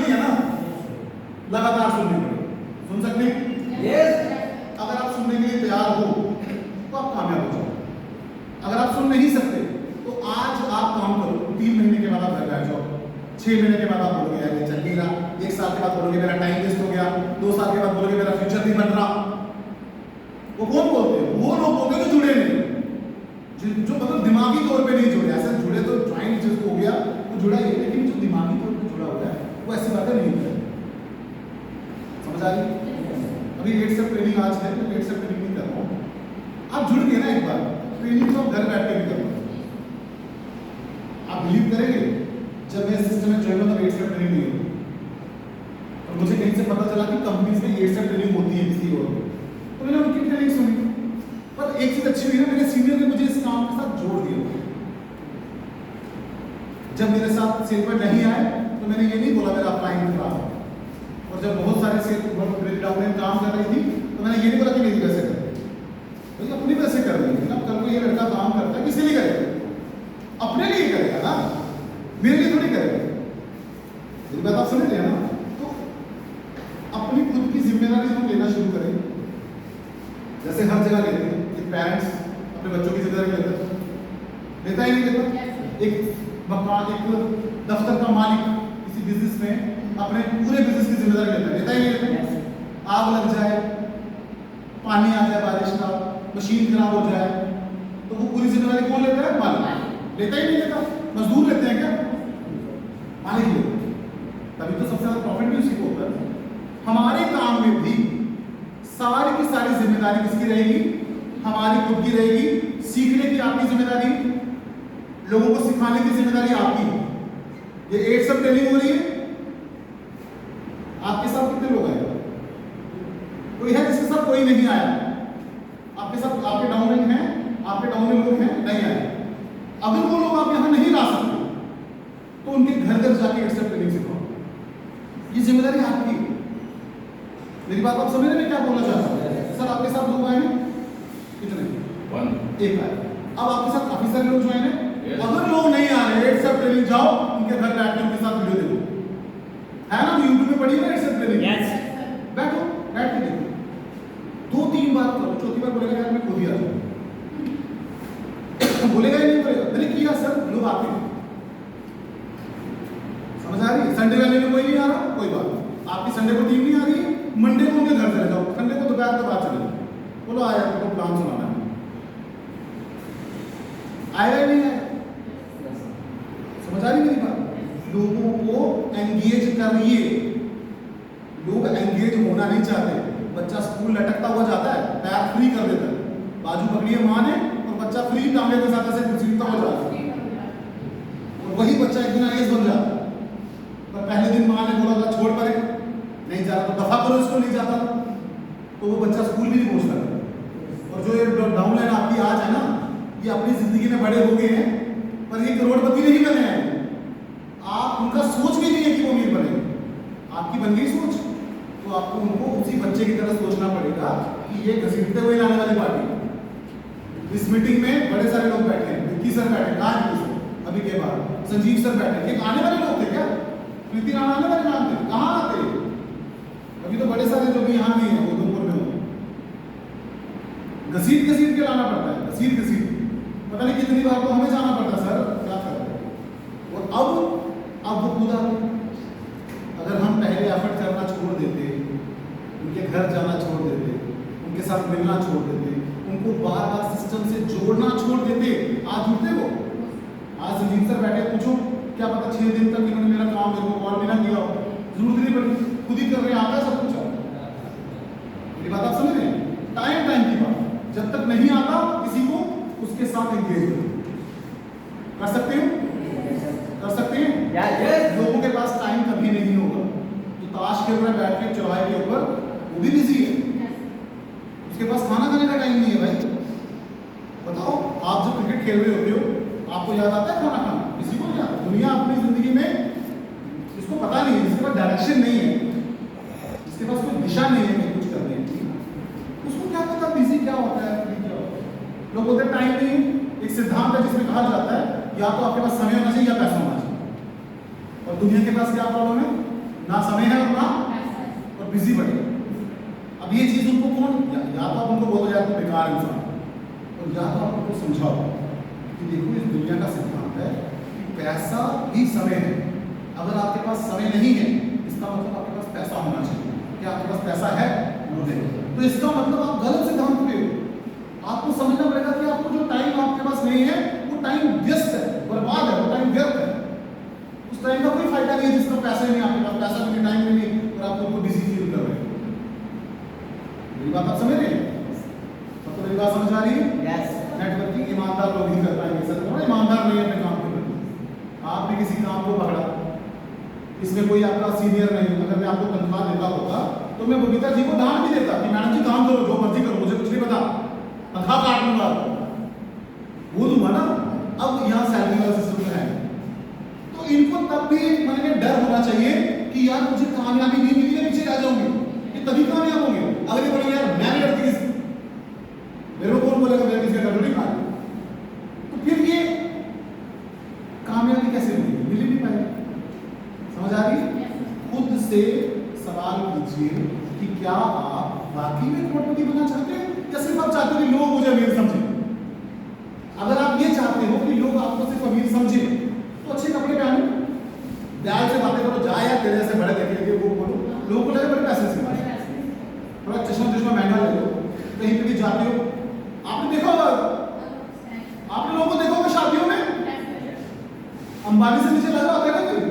नहीं है ना, लगातार सुननी पड़ेगी। सुन सकते हैं? अगर आप सुनने के लिए तैयार हो तो आप कामयाब हो जाओ। अगर आप सुन नहीं सकते तो आज आप काम करो, 3 महीने के बाद आप घर बैठ जाओ, 6 महीने के बाद आप बोलोगे यार ये चल नहीं रहा, 1 साल के बाद बोलोगे मेरा टाइम वेस्ट हो गया, 2 साल के बाद बोलोगे मेरा फ्यूचर नहीं बन रहा। वो कौन बोलते हैं? वो लोग बोलते हैं जो जुड़े नहीं, जो मतलब दिमागी तौर पे नहीं जुड़े। ऐसा जुड़े तो ज्वाइंट जिसको हो गया वो जुड़ा ही है, लेकिन जो दिमागी तौर पे जुड़ा हुआ है वो ऐसी बातें नहीं करता। समझ आ रही? अभी 8 स्टेप ट्रेनिंग आज है, मैं 8 स्टेप ट्रेनिंग नहीं कर रहा हूँ। आप जुड़ गए ना एक बार, ट्रेनिंग तो घर बैठ के भी करो। आप बिलीव करेंगे, जब मैं सिस्टम में ज्वाइन हुआ तब 8 स्टेप ट्रेनिंग नहीं हुई, और मुझे कहीं से पता चला कि कंपनीज में 8 स्टेप ट्रेनिंग होती है किसी और, तो मैंने उनकी ट्रेनिंग सुनी। पर एक चीज अच्छी हुई ना, मेरे सीनियर ने मुझे इस काम के साथ जोड़ दिया। जब मेरे साथ सेल पर नहीं आए तो मैंने ये नहीं बोला मेरा अपलाइन खराब है, और जब बहुत सारे सेल मेरी डाउनलाइन काम कर रही थी तो मैंने ये नहीं बोला कि मेरी वजह से कर, तो अपनी वजह से कर रही थी ना। कल को ये लड़का काम करता है किसी लिए करेगा? अपने लिए करेगा ना, मेरे लिए थोड़ी करेगा। ये बात आप समझ रहे हैं ना? तो अपनी खुद की जिम्मेदारी हम लेना शुरू करें, जैसे हर जगह लेते हैं। एक पेरेंट्स अपने बच्चों की जिम्मेदारी लेता ही नहीं लेता। एक मकान, एक दफ्तर का मालिक किसी बिजनेस में अपने पूरे बिजनेस की जिम्मेदारी लेता ही नहीं लेता। आग लग जाए, पानी आ जाए बारिश का, मशीन खराब हो जाए, तो वो पूरी जिम्मेदारी कौन लेता है? मालिक। लेता ही नहीं लेता। मजदूर लेते हैं क्या? मालिक लेते हैं। तभी तो सबसे ज्यादा प्रॉफिट भी उसी को होता है। हमारे काम में भी सारी की सारी जिम्मेदारी किसकी रहेगी? हमारी खुद की रहेगी। सीखने की आपकी जिम्मेदारी, लोगों को सिखाने की जिम्मेदारी आपकी। ये 8 स्टेप ट्रेनिंग हो रही है, आपके साथ कितने लोग आए? कोई है जिसके साथ कोई नहीं आया? आपके साथ आपके डाउनलाइन हैं, आपके डाउनलाइन लोग हैं नहीं आए। अगर वो लोग आप यहां नहीं ला सकते तो उनके घर घर जाके 8 स्टेप ट्रेनिंग सिखाओ। ये जिम्मेदारी आपकी। मेरी बात आप समझ रहे हैं क्या बोलना चाहता हूं? सर आपके साथ लोग आए हैं कितने? 1 एक आए। अब आपके साथ काफी सारे लोग ज्वाइन हैं। अगर लोग नहीं आ रहे, 8 स्टेप ट्रेनिंग जाओ, उनके घर बैठ के उनके साथ वीडियो देखो, है ना? यूट्यूब में पढ़िए ना 8 स्टेप ट्रेनिंग, बैठो बैठ के देखो, 2-3 बार करो, चौथी बार बोलेगा यार मैं खुद ही आ जाऊं। बोलेगा ही नहीं, बोलेगा मैंने किया सर, लोग आते हैं। समझ आ रही है? संडे वाले में कोई नहीं आ रहा, कोई बात नहीं। आपकी संडे को टीम नहीं आ रही, मंडे को उनके घर चले जाओ, संडे को दोपहर के बाद चले जाओ, बोलो आया तो प्लान सुनाना है। आएगा नहीं आएगा? समझ आ रही मेरी बात? लोगों को एंगेज करिए। लोग एंगेज होना नहीं चाहते। बच्चा स्कूल लटकता हुआ जाता है, पैर फ्री कर देता है, बाजू पकड़िए माँ ने और बच्चा फ्री टांगे के साथ ऐसे घसीटता हुआ जाता है, और वही बच्चा एक दिन आईएएस बन जाता है। पर पहले दिन माँ ने बोला था छोड़ परे, नहीं जा रहा तो दफा करो इसको, नहीं जाता तो वो बच्चा स्कूल भी नहीं पहुंचता। और जो ये डाउनलाइन आपकी आज है ना, ये अपनी जिंदगी में बड़े हो गए हैं, पर ये करोड़पति नहीं बने हैं। आप उनका सोच भी नहीं है कि वो अमीर बने, आपकी बन गई सोच, तो आपको उनको उसी बच्चे की तरह सोचना पड़ेगा कि ये घसीटते हुए लाने वाली पार्टी। इस मीटिंग में बड़े सारे लोग बैठे हैं, विक्की सर बैठे, कहाँ है अभी के बाद संजीव सर बैठे, ये आने वाले लोग थे क्या? प्रीति राणा आने वाले नाम थे, कहाँ आते? अभी तो बड़े सारे जो भी यहाँ नहीं है, उधमपुर में हो, घसीट के लाना पड़ता है, घसीट पता नहीं कितनी बार तो हमें जाना पड़ता सर, क्या करें। और अब वो खुदा, अगर हम पहले एफर्ट करना छोड़ देते, उनके घर जाना छोड़ देते, उनके साथ मिलना छोड़ देते, उनको बार बार सिस्टम से जोड़ना छोड़ देते, आज जुड़ते वो। आज संजीव सर बैठे, पूछो क्या पता 6 दिन तक इन्होंने मेरा काम मेरे को कॉल भी ना किया हो, जरूरत नहीं पड़ी, खुद ही कर रहे हैं, आता है सब कुछ। मेरी बात आप समझ रहे हैं? टाइम की बात, जब तक नहीं आता किसी को उसके साथ एंगेज कर सकते हो, कर सकते हैं। लोगों के पास टाइम कभी नहीं होगा, तो ताश खेल रहा है बैठ के चौराहे के ऊपर, वो भी बिजी है, उसके पास खाना खाने का टाइम नहीं है भाई। बताओ, आप जब क्रिकेट खेल रहे होते हो, आपको याद आता है खाना खाना? किसी को नहीं आता। दुनिया अपनी जिंदगी में इसको पता नहीं है, जिसके पास डायरेक्शन नहीं है, जिसके पास कोई दिशा नहीं है कुछ करने की, उसको क्या पता बिजी क्या होता है, क्या होता है। लोग बोलते टाइम नहीं। एक सिद्धांत है जिसमें कहा जाता है या तो आपके पास समय होना चाहिए या पैसा होना चाहिए। और दुनिया के पास क्या प्रॉब्लम है? ना और बिजी बढ़ेगा। अब ये चीज़ उनको कौन या तो आप उनको बोलो यार तुम बेकार इंसान, और या तो आप उनको समझाओ कि देखो इस दुनिया का सिद्धांत है कि पैसा ही समय है। अगर आपके पास समय नहीं है इसका मतलब आपके पास पैसा होना चाहिए। क्या आपके पास पैसा है? नहीं। तो इसका मतलब आप गलत सिद्धांत पे हो। आपको समझना पड़ेगा कि आपको जो टाइम आपके पास नहीं है वो टाइम व्यस्त है, बर्बाद है, वो टाइम व्यर्थ है। उस टाइम का कोई फायदा नहीं है जिसका पैसा ही नहीं, आपके पास पैसा नहीं, टाइम नहीं और आप उनको बिजी फील कर रहे हो। मेरी बात आप समझ रहे हैं? सबको मेरी बात समझ आ रही है? यस। नेटवर्किंग ईमानदार लोग ही कर पाएंगे सर, थोड़ा ईमानदार नहीं है अपने काम के प्रति। आपने किसी काम को पकड़ा, इसमें कोई आपका सीनियर नहीं, अगर मैं आपको तनख्वाह देता होता तो मैं बबीता जी को डांट भी देता कि मैडम जी काम करो, जो मर्जी करो, मुझे कुछ नहीं पता, तनख्वाह काट लूंगा, वो दूंगा ना। अब यहाँ सैलरी वाला सिस्टम है, तो इनको तब भी एक मन में डर होना चाहिए कि यार मुझे कामयाबी नहीं मिली है, पीछे रह जाऊंगी, ये तभी कामयाब होंगे। अगर ये बोलेंगे यार मैं नहीं लड़ती किसी, मेरे को कौन बोलेगा मैं किसी का लड़ नहीं खा, तो फिर ये कामयाबी कैसे मिलेगी? मिल नहीं पाएगी। समझ आ रही है? खुद से सवाल कीजिए कि क्या आप वाकई में करोड़पति बनना चाहते हैं या सिर्फ आप चाहते हो कि लोग मुझे अमीर समझें? अगर आप ये चाहते हो कि लोग आपको सिर्फ अमीर समझें तो अच्छे कपड़े पहनो, प्यार से बातें करो, जा यार तेरे से बड़े देखेंगे वो बोलो, लोगों को लगे बड़े पैसे से, थोड़ा चश्मा महंगा ले लो, कहीं पे भी जाते हो। आपने देखा होगा, आपने लोगों को देखा होगा शादियों में अंबानी से नीचे लगा होता है ना कोई।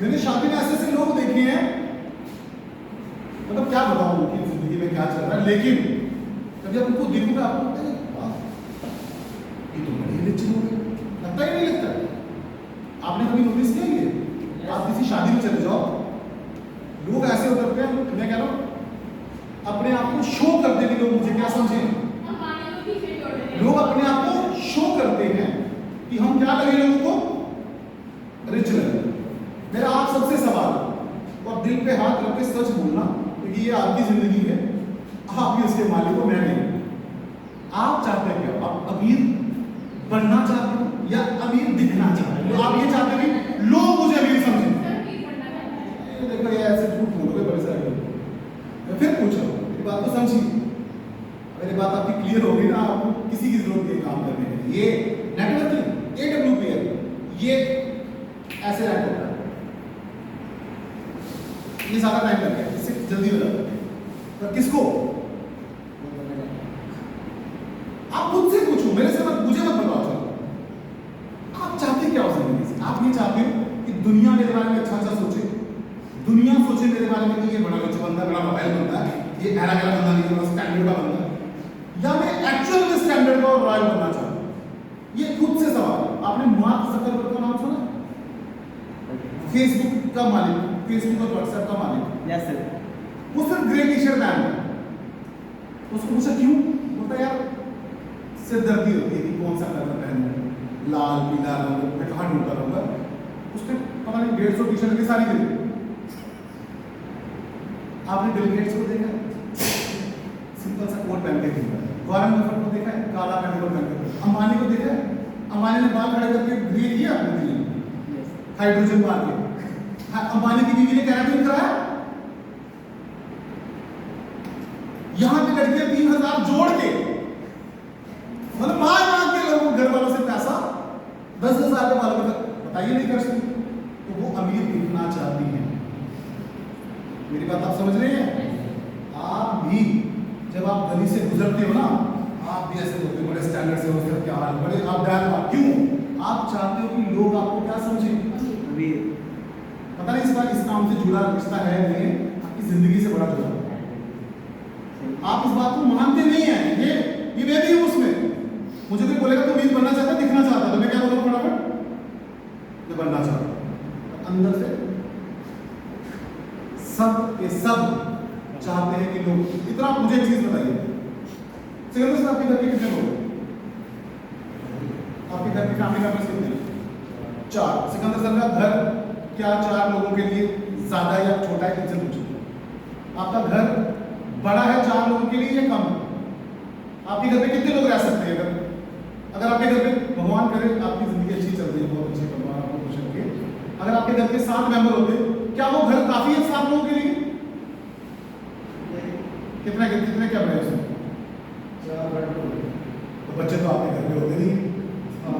मैंने शादी में ऐसे लोग देखे हैं, मतलब क्या बताऊं उनकी जिंदगी में क्या चल रहा है, लेकिन कभी आप उनको देखोगे आपको लगता है वाह ये तो बड़े रिच लोग हैं, लगता ही नहीं लगता। आपने कभी नोटिस किया ये? आप किसी शादी में चले जाओ, लोग ऐसे उतरते हैं, मैं कह रहा हूँ अपने आप को शो करते हैं कि लोग मुझे क्या समझें। लोग अपने आप को शो करते हैं कि हम क्या लगे लोगों को, रिच लगे। मेरा आप सबसे सवाल, और दिल पे हाथ रख के सच बोलना, क्योंकि ये आपकी जिंदगी है, आप ही उसके मालिक हो, मैं नहीं। आप चाहते हैं क्या? आप अमीर बनना चाहते हो या अमीर दिखना चाहते हो? आप ये चाहते हैं कि लोग मुझे अमीर समझें? देखो ये ऐसे झूठ बोलोगे बड़े सारे लोग। मैं फिर पूछ रहा हूँ, मेरी बात को समझिए। मेरी बात आपकी क्लियर होगी ना? आपको किसी की जरूरत नहीं काम करने की। ये नेटवर्किंग AWPL ये ऐसे रैंक होता है, ये ज्यादा टाइम लग गया, इससे जल्दी हो जाता है। पर किसको? आप खुद से पूछो, मेरे से मत, मुझे मत बताओ। चलो आप चाहते क्या हो जिंदगी से? आप ये चाहते हो कि दुनिया मेरे बारे में अच्छा अच्छा सोचे, दुनिया सोचे मेरे बारे में कि ये बड़ा रिच बंदा, बड़ा मोबाइल बंदा है, ये ऐरा गैरा बंदा नहीं, बड़ा स्टैंडर्ड का बंदा है, या मैं एक्चुअल में स्टैंडर्ड का और रॉयल बनना चाहता हूं? ये खुद से सवाल। आपने मार्क जकरबर्ग का नाम सुना? फेसबुक का मालिक, फेसबुक और व्हाट्सएप का मालिक। Yes sir. वो सिर्फ ग्रे टी शर्ट पहन है। उसको पूछा क्यों? बोलता यार सिरदर्दी होती है कि कौन सा कलर पहनना है, लाल पीला रंग, मैं कहाँ ढूंढता रहूंगा। उसने पता नहीं 150 टी शर्ट की सारी खरीदी। आपने बिल गेट्स को देखा? सिंपल सा कोट पहन के घूमता है। वॉरेन बफेट को देखा है? काला पैंट कोट पहन के। अंबानी को देखा है? अंबानी ने बाल खड़े करके ग्रे किया अपने लिए, हाइड्रोजन मार के। अंबानी की बीवी ने कैराटिन कराया। यहां पे लड़कियां 3000 जोड़ के, मतलब मार के लोगों घर वालों से पैसा 10,000 के बालों में बताइए नहीं कर सकती, तो वो अमीर दिखना चाहती हैं। मेरी बात आप समझ रहे हैं? आप भी जब आप गली से गुजरते हो ना, आप भी ऐसे होते बड़े स्टैंडर्ड से होते, क्या हाल, बड़े आप डर, क्यों? आप चाहते हो कि लोग आपको क्या समझें? पता नहीं इस बार इस काम से जुड़ा रिश्ता है नहीं, आपकी जिंदगी से बड़ा जुड़ा। आप इस बात को मानते नहीं हैं। ये मैं भी हूं उसमें। मुझे कोई बोलेगा तो अमीर बनना चाहता, दिखना चाहता, तो मैं क्या बोलूंगा फटाफट? मैं बनना चाहता। अंदर से सब के सब चाहते हैं कि लोग इतना। मुझे एक चीज बताइए, सिकंदर सर आपके घर के कितने लोग? आपके घर की फैमिली मेंबर्स कितने? 4। सिकंदर सर का घर क्या 4 लोगों के लिए ज्यादा या छोटा है? इनसे पूछो। आपका घर बड़ा है 4 लोगों के लिए या कम? आपके घर पे कितने लोग रह सकते हैं? अगर आपके घर पे भगवान करे आपकी जिंदगी अच्छी चल रही है, बहुत अच्छी, भगवान आपको खुश रखे, अगर आपके घर के 7 मेंबर होते, क्या वो घर काफी है 7 लोगों के लिए? कितने कितने कैमरे हैं उसमें? 4 बेडरूम। तो बच्चे तो आपके घर में होते नहीं। हाँ